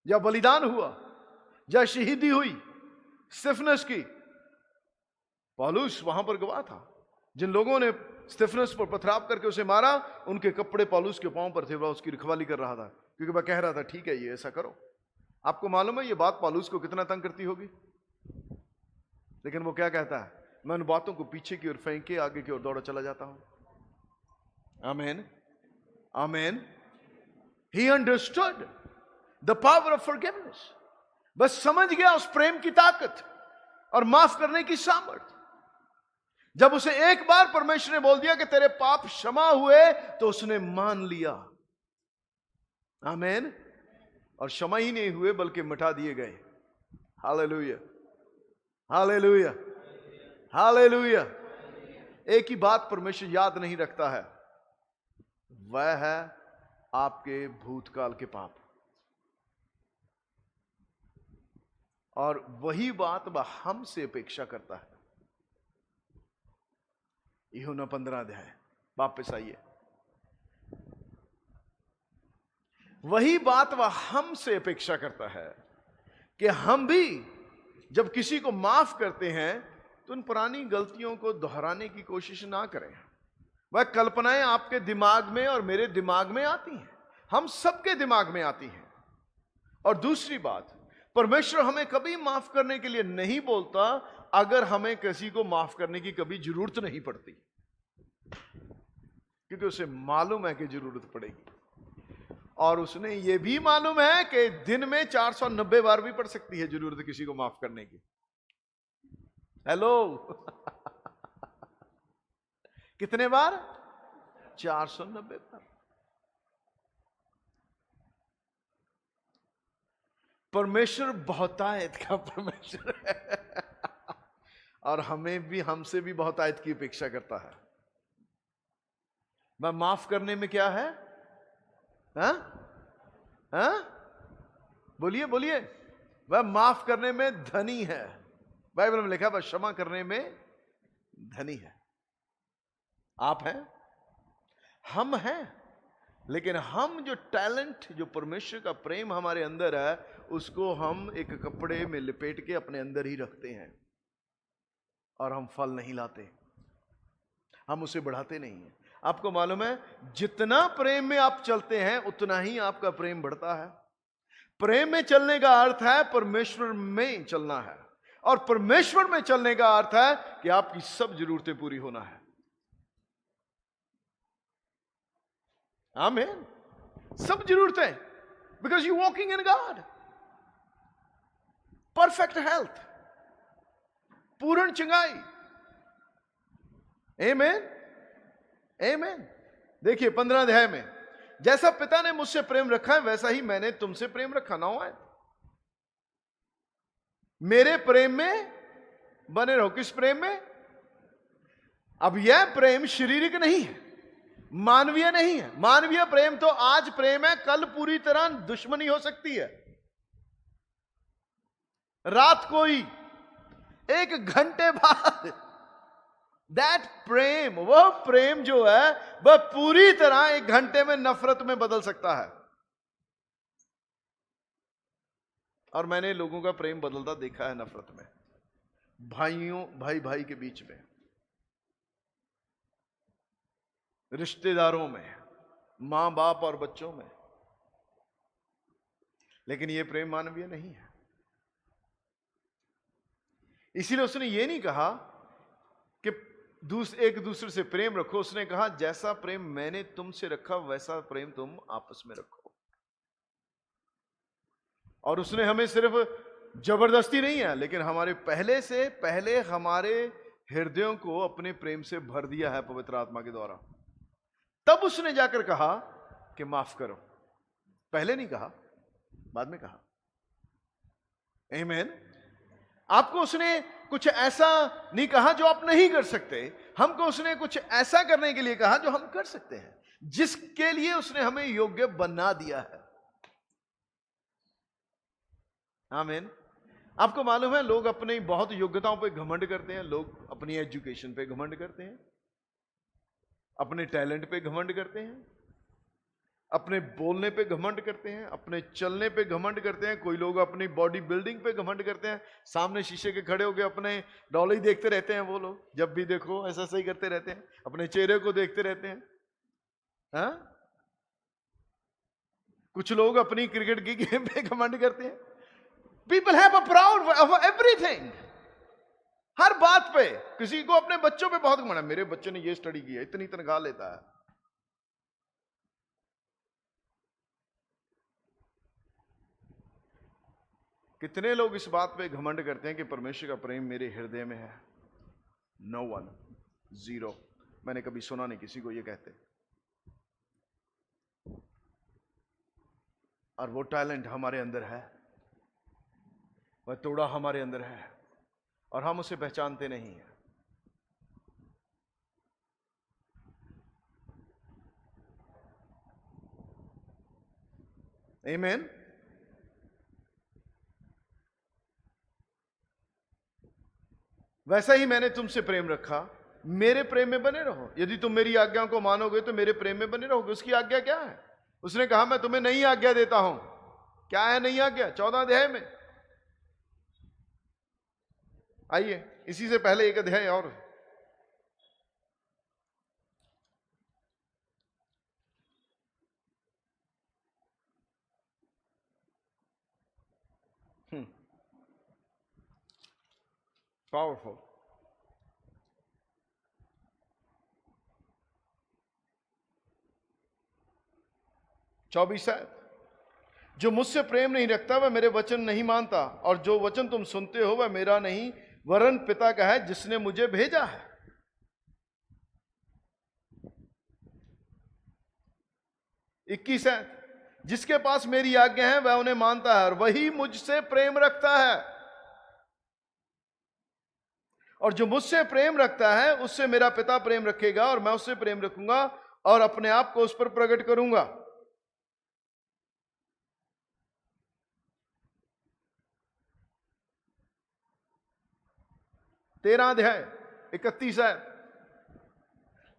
या बलिदान हुआ या शहीदी हुई स्तिफनस की, पौलुस वहां पर गवाह था। जिन लोगों ने स्तिफनस पर पथराव करके उसे मारा, उनके कपड़े पौलुस के पांव पर थे। वह उसकी रखवाली कर रहा था, क्योंकि वह कह रहा था, ठीक है, ये ऐसा करो। आपको मालूम है ये बात पौलुस को कितना तंग करती होगी, लेकिन वो क्या कहता है, मैं उन बातों को पीछे की ओर फेंक के आगे की ओर दौड़ा चला जाता हूं। आमीन, आमीन। He understood the power of forgiveness. बस समझ गया उस प्रेम की ताकत और माफ करने की सामर्थ्य। जब उसे एक बार परमेश्वर ने बोल दिया कि तेरे पाप क्षमा हुए, तो उसने मान लिया। आमीन। और क्षमा ही नहीं हुए बल्कि मिटा दिए गए। Hallelujah, hallelujah, hallelujah. एक ही बात परमेश्वर याद नहीं रखता है, वह है आपके भूतकाल के पाप। और वही बात वह हमसे अपेक्षा करता है। यूहन्ना 15 अध्याय, वापस आइए। वही बात वह हमसे अपेक्षा करता है कि हम भी जब किसी को माफ करते हैं तो उन पुरानी गलतियों को दोहराने की कोशिश ना करें। वह कल्पनाएं आपके दिमाग में और मेरे दिमाग में आती हैं, हम सबके दिमाग में आती हैं। और दूसरी बात, परमेश्वर हमें कभी माफ करने के लिए नहीं बोलता अगर हमें किसी को माफ करने की कभी जरूरत नहीं पड़ती, क्योंकि उसे मालूम है कि जरूरत पड़ेगी। और उसने ये भी मालूम है कि दिन में 490 बार भी पड़ सकती है जरूरत किसी को माफ करने की। हेलो कितने बार? 490 बार। परमेश्वर बहुतायत का परमेश्वर है और हमें भी, हमसे भी बहुतायत की अपेक्षा करता है। वह माफ करने में क्या है? हाँ? हाँ? बोलिए बोलिए। वह माफ करने में धनी है। बाइबल में लिखा, वह क्षमा करने में धनी है। आप हैं, हम हैं, लेकिन हम जो टैलेंट, जो परमेश्वर का प्रेम हमारे अंदर है, उसको हम एक कपड़े में लपेट के अपने अंदर ही रखते हैं और हम फल नहीं लाते, हम उसे बढ़ाते नहीं हैं। आपको मालूम है, जितना प्रेम में आप चलते हैं उतना ही आपका प्रेम बढ़ता है। प्रेम में चलने का अर्थ है परमेश्वर में चलना है, और परमेश्वर में चलने का अर्थ है कि आपकी सब जरूरतें पूरी होना है। आमीन। सब जरूरतें, because you walking in God. Perfect health, पूर्ण चंगाई। आमीन, आमीन। देखिए 15 अध्याय में, जैसा पिता ने मुझसे प्रेम रखा है वैसा ही मैंने तुमसे प्रेम रखा। ना है मेरे प्रेम में बने रहो। किस प्रेम में? अब यह प्रेम शारीरिक नहीं है, मानवीय नहीं है। मानवीय प्रेम तो आज प्रेम है, कल पूरी तरह दुश्मनी हो सकती है। रात कोई 1 घंटे बाद दैट प्रेम, वह प्रेम जो है वह पूरी तरह 1 घंटे में नफरत में बदल सकता है। और मैंने लोगों का प्रेम बदलता देखा है नफरत में, भाई भाई के बीच में, रिश्तेदारों में, मां बाप और बच्चों में। लेकिन यह प्रेम मानवीय नहीं है। इसीलिए उसने ये नहीं कहा कि एक दूसरे से प्रेम रखो, उसने कहा जैसा प्रेम मैंने तुमसे रखा वैसा प्रेम तुम आपस में रखो। और उसने हमें सिर्फ जबरदस्ती नहीं है, लेकिन हमारे पहले हमारे हृदयों को अपने प्रेम से भर दिया है पवित्र आत्मा के द्वारा। तब उसने जाकर कहा कि माफ करो। पहले नहीं कहा, बाद में कहा। आमीन। आपको उसने कुछ ऐसा नहीं कहा जो आप नहीं कर सकते, हमको उसने कुछ ऐसा करने के लिए कहा जो हम कर सकते हैं, जिसके लिए उसने हमें योग्य बना दिया है। आमीन। आपको मालूम है, लोग अपनी बहुत योग्यताओं पे घमंड करते हैं, लोग अपनी एजुकेशन पे घमंड करते हैं, अपने टैलेंट पे घमंड करते हैं, अपने बोलने पे घमंड करते हैं, अपने चलने पे घमंड करते हैं। कोई लोग अपनी बॉडी बिल्डिंग पे घमंड करते हैं, सामने शीशे के खड़े होकर अपने डॉले ही देखते रहते हैं। वो लोग जब भी देखो ऐसा सही करते रहते हैं, अपने चेहरे को देखते रहते हैं। हाँ? कुछ लोग अपनी क्रिकेट की गेम पे घमंड करते हैं। People have a proud of everything, हर बात पे। किसी को अपने बच्चों पे बहुत घमंड है, मेरे बच्चे ने ये स्टडी किया, इतनी तनख्वाह लेता है। कितने लोग इस बात पे घमंड करते हैं कि परमेश्वर का प्रेम मेरे हृदय में है? No one, zero. मैंने कभी सुना नहीं किसी को ये कहते। और वो टैलेंट हमारे अंदर है, वह तोड़ा हमारे अंदर है, और हम उसे पहचानते नहीं हैं। आमीन। वैसा ही मैंने तुमसे प्रेम रखा, मेरे प्रेम में बने रहो। यदि तुम मेरी आज्ञा को मानोगे तो मेरे प्रेम में बने रहोगे। उसकी आज्ञा क्या है? उसने कहा मैं तुम्हें नई आज्ञा देता हूं। क्या है नई आज्ञा? 14 अध्याय में। आइए, इसी से पहले एक अध्याय और। पावरफुल। चौबीस है, जो मुझसे प्रेम नहीं रखता वह मेरे वचन नहीं मानता, और जो वचन तुम सुनते हो वह मेरा नहीं वरन पिता का है जिसने मुझे भेजा है। 21 है, जिसके पास मेरी आज्ञा है वह उन्हें मानता है और वही मुझसे प्रेम रखता है, और जो मुझसे प्रेम रखता है उससे मेरा पिता प्रेम रखेगा, और मैं उससे प्रेम रखूंगा और अपने आप को उस पर प्रकट करूंगा। तेरह अध्याय 31 है,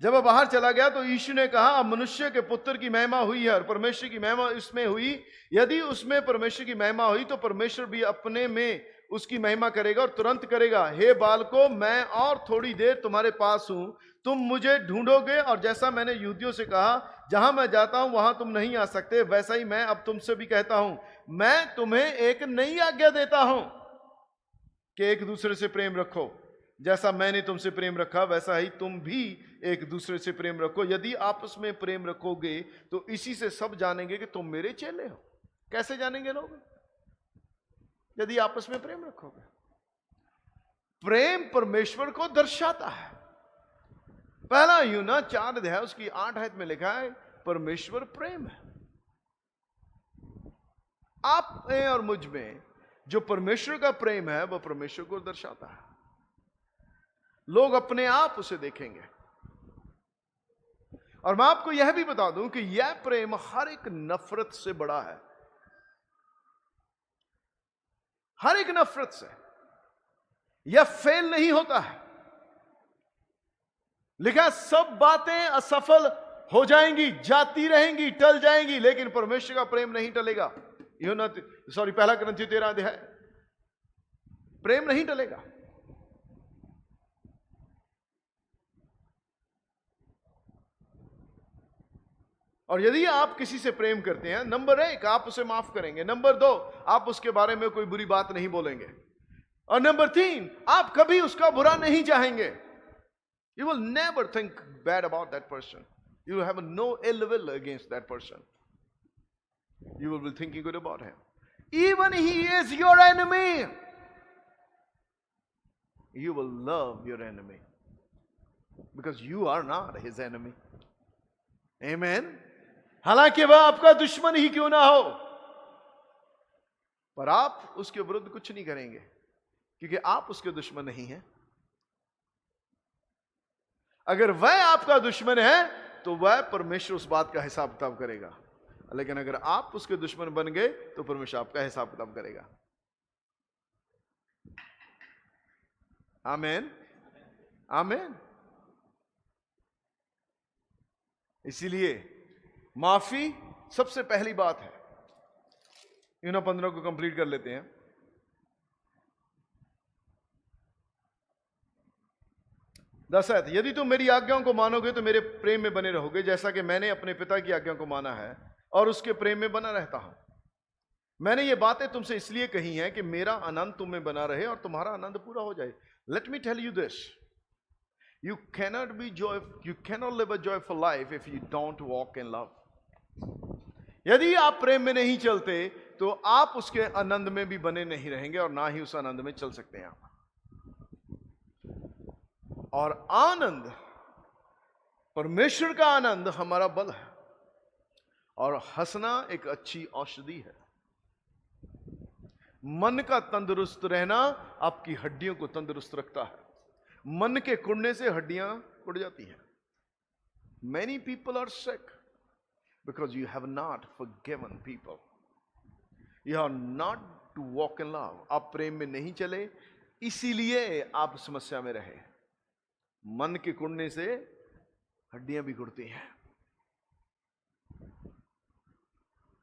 जब वह बाहर चला गया तो यीशु ने कहा अब मनुष्य के पुत्र की महिमा हुई है और परमेश्वर की महिमा इसमें हुई। यदि उसमें परमेश्वर की महिमा हुई तो परमेश्वर भी अपने में उसकी महिमा करेगा और तुरंत करेगा। हे बालकों, मैं और थोड़ी देर तुम्हारे पास हूं, तुम मुझे ढूंढोगे, और जैसा मैंने यहूदियों से कहा जहां मैं जाता हूं वहां तुम नहीं आ सकते, वैसा ही मैं अब तुमसे भी कहता हूं। मैं तुम्हें एक नई आज्ञा देता हूं कि एक दूसरे से प्रेम रखो। जैसा मैंने तुमसे प्रेम रखा वैसा ही तुम भी एक दूसरे से प्रेम रखो। यदि आपस में प्रेम रखोगे तो इसी से सब जानेंगे कि तुम मेरे चेले हो। कैसे जानेंगे लोग? यदि आपस में प्रेम रखोगे। प्रेम परमेश्वर को दर्शाता है। पहला यूना 4 अध्याय उसकी 8 आयत में लिखा है परमेश्वर प्रेम है। आप में और मुझ में जो परमेश्वर का प्रेम है वह परमेश्वर को दर्शाता है। लोग अपने आप उसे देखेंगे। और मैं आपको यह भी बता दूं कि यह प्रेम हर एक नफरत से बड़ा है, हर एक नफरत से। यह फेल नहीं होता है। लिखा सब बातें असफल हो जाएंगी, जाती रहेंगी, टल जाएंगी, लेकिन परमेश्वर का प्रेम नहीं टलेगा। पहला ग्रंथी 13 अध्याय, प्रेम नहीं टलेगा। और यदि आप किसी से प्रेम करते हैं, नंबर 1 आप उसे माफ करेंगे, नंबर 2 आप उसके बारे में कोई बुरी बात नहीं बोलेंगे, और नंबर 3 आप कभी उसका बुरा नहीं चाहेंगे। You will never think bad about that person. You will have no ill will against that person. You will be thinking good about him. Even he is your enemy, you will love your enemy because you are not his enemy. Amen. हालांकि वह आपका दुश्मन ही क्यों ना हो, पर आप उसके विरुद्ध कुछ नहीं करेंगे क्योंकि आप उसके दुश्मन नहीं हैं। अगर वह आपका दुश्मन है तो वह परमेश्वर उस बात का हिसाब किताब करेगा, लेकिन अगर आप उसके दुश्मन बन गए तो परमेश्वर आपका हिसाब किताब करेगा। आमीन, आमीन। इसीलिए माफी सबसे पहली बात है। 15 को कंप्लीट कर लेते हैं। यदि तुम मेरी आज्ञाओं को मानोगे तो मेरे प्रेम में बने रहोगे, जैसा कि मैंने अपने पिता की आज्ञा को माना है और उसके प्रेम में बना रहता हूं। मैंने ये बातें तुमसे इसलिए कही हैं कि मेरा आनंद तुम में बना रहे और तुम्हारा आनंद पूरा हो जाए। Let me tell you this, you cannot live a joyful life if you don't walk in love. यदि आप प्रेम में नहीं चलते तो आप उसके आनंद में भी बने नहीं रहेंगे और ना ही उस आनंद में चल सकते हैं आप। और आनंद, परमेश्वर का आनंद हमारा बल है, और हंसना एक अच्छी औषधि है। मन का तंदुरुस्त रहना आपकी हड्डियों को तंदुरुस्त रखता है। मन के कुड़ने से हड्डियां उड़ जाती हैं। Many people are sick because you have not forgiven people. You are not to walk in love. आप प्रेम में नहीं चले, इसीलिए आप समस्या में रहे। मन के कुड़ने से हड्डियां भी कुड़ती हैं।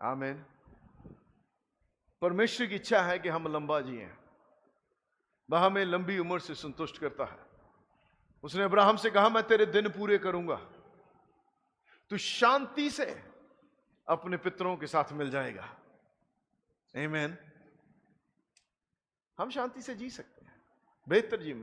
आमीन। परमेश्वर की इच्छा है कि हम लंबा जिएं। वह हमें लंबी उम्र से संतुष्ट करता है। उसने अब्राहम से कहा, मैं तेरे दिन पूरे करूंगा, तू शांति से अपने पितरों के साथ मिल जाएगा। आमीन। हम शांति से जी सकते हैं, बेहतर जी।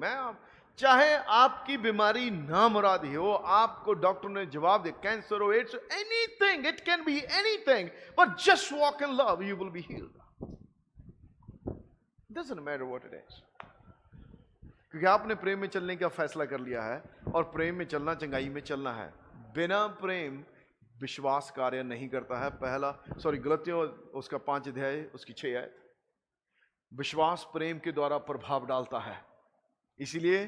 चाहे आपकी बीमारी नामुरादी हो, आपको डॉक्टर ने जवाब दिया कैंसर हो, AIDS, anything, it can be anything, but just walk in love, you will be healed. Doesn't matter what it is, क्योंकि आपने प्रेम में चलने का फैसला कर लिया है, और प्रेम में चलना चंगाई में चलना है। बिना प्रेम विश्वास कार्य नहीं करता है। गलतियों उसका 5 अध्याय उसकी 6 आयत। विश्वास प्रेम के द्वारा प्रभाव डालता है। इसीलिए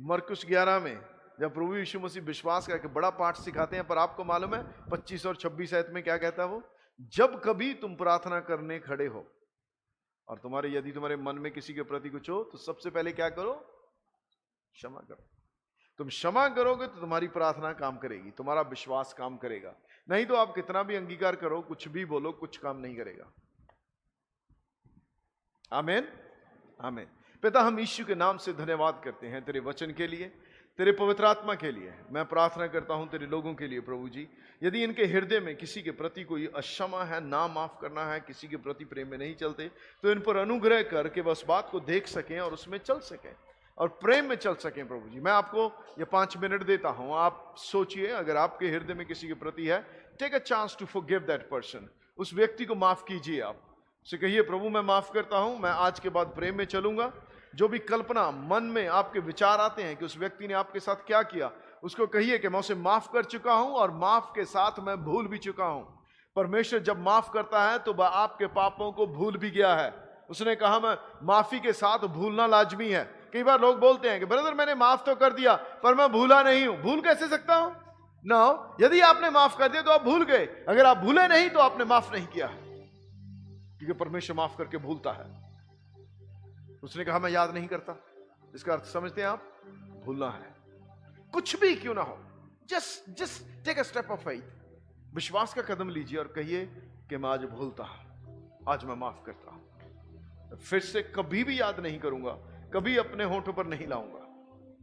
मरकुस 11 में जब प्रभु यीशु मसीह विश्वास का एक बड़ा पाठ सिखाते हैं, पर आपको मालूम है 25 और 26 आयत में क्या कहता है वो? जब कभी तुम प्रार्थना करने खड़े हो और यदि तुम्हारे मन में किसी के प्रति कुछ हो, तो सबसे पहले क्या करो? क्षमा करो। तुम क्षमा करोगे तो तुम्हारी प्रार्थना काम करेगी, तुम्हारा विश्वास काम करेगा। नहीं तो आप कितना भी अंगीकार करो, कुछ भी बोलो, कुछ काम नहीं करेगा। आमीन, आमीन। पिता, हम यीशु के नाम से धन्यवाद करते हैं तेरे वचन के लिए, तेरे पवित्र आत्मा के लिए। मैं प्रार्थना करता हूं तेरे लोगों के लिए प्रभु जी, यदि इनके हृदय में किसी के प्रति कोई अक्षमा है, ना माफ करना है, किसी के प्रति प्रेम में नहीं चलते, तो इन पर अनुग्रह करके बस बात को देख सकें और उसमें चल सकें और प्रेम में चल सकें प्रभु जी। मैं आपको ये 5 मिनट देता हूं। आप सोचिए, अगर आपके हृदय में किसी के प्रति है, take a chance to forgive that person. उस व्यक्ति को माफ कीजिए। आप उसे कहिए, प्रभु मैं माफ करता हूं, मैं आज के बाद प्रेम में चलूंगा। जो भी कल्पना मन में आपके विचार आते हैं कि उस व्यक्ति ने आपके साथ क्या किया, उसको कहिए कि मैं उसे माफ कर चुका हूं और माफ के साथ मैं भूल भी चुका हूं। परमेश्वर जब माफ करता है तो वह आपके पापों को भूल भी गया है। उसने कहा मैं माफी के साथ भूलना लाजमी है। कई बार लोग बोलते हैं कि ब्रदर मैंने माफ तो कर दिया पर मैं भूला नहीं हूं। भूल कैसे सकता हूं? नो, यदि आपने माफ कर दिया तो आप भूल गए। अगर आप भूले नहीं तो आपने माफ नहीं किया है, क्योंकि परमेश्वर माफ करके भूलता है। उसने कहा मैं याद नहीं करता, इसका अर्थ समझते हैं आप? भूलना है, कुछ भी क्यों ना हो। Just take a step of faith, विश्वास का कदम लीजिए और कहिए कि मैं आज भूलता हूं, आज मैं माफ करता हूं, फिर से कभी भी याद नहीं करूंगा, कभी अपने होठों पर नहीं लाऊंगा।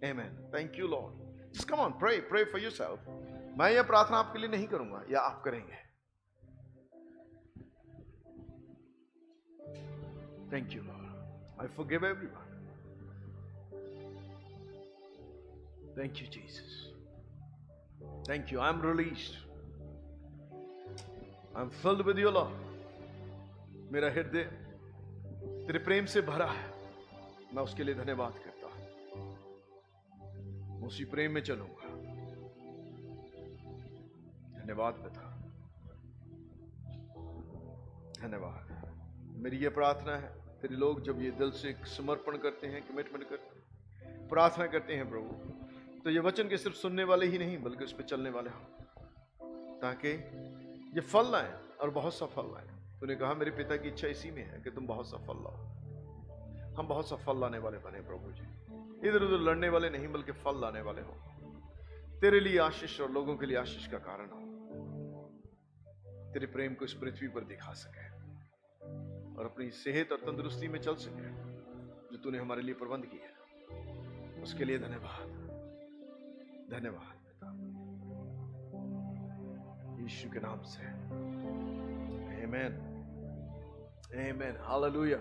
Amen. Thank you Lord. Just come on, pray for yourself. मैं यह प्रार्थना आपके लिए नहीं करूंगा, या आप करेंगे। Thank you Lord, I forgive everyone. Thank you Jesus, thank you. I am released, I am filled with your love. मेरा हृदय तेरे प्रेम से भरा है, मैं उसके लिए धन्यवाद करता हूं। उसी प्रेम में चलूंगा। धन्यवाद पिता, धन्यवाद। मेरी ये प्रार्थना है, तेरे लोग जब ये दिल से समर्पण करते हैं, कमिटमेंट करते हैं, प्रार्थना करते हैं प्रभु, तो ये वचन के सिर्फ सुनने वाले ही नहीं बल्कि उस पर चलने वाले हों, ताकि ये फल लाए और बहुत सा फल लाए। तूने कहा मेरे पिता की इच्छा इसी में है कि तुम बहुत सा फल लाओ। हम बहुत सा फल लाने वाले बने प्रभु जी, इधर उधर लड़ने वाले नहीं बल्कि फल लाने वाले हो, तेरे लिए आशीष और लोगों के लिए आशीष का कारण हो। तेरे प्रेम को इस पृथ्वी पर दिखा सके और अपनी सेहत और तंदुरुस्ती में चल सके जो तूने हमारे लिए प्रबंध किया। उसके लिए धन्यवाद, धन्यवाद पिता, यीशु के नाम से। आमेन, आमेन, हालेलुया।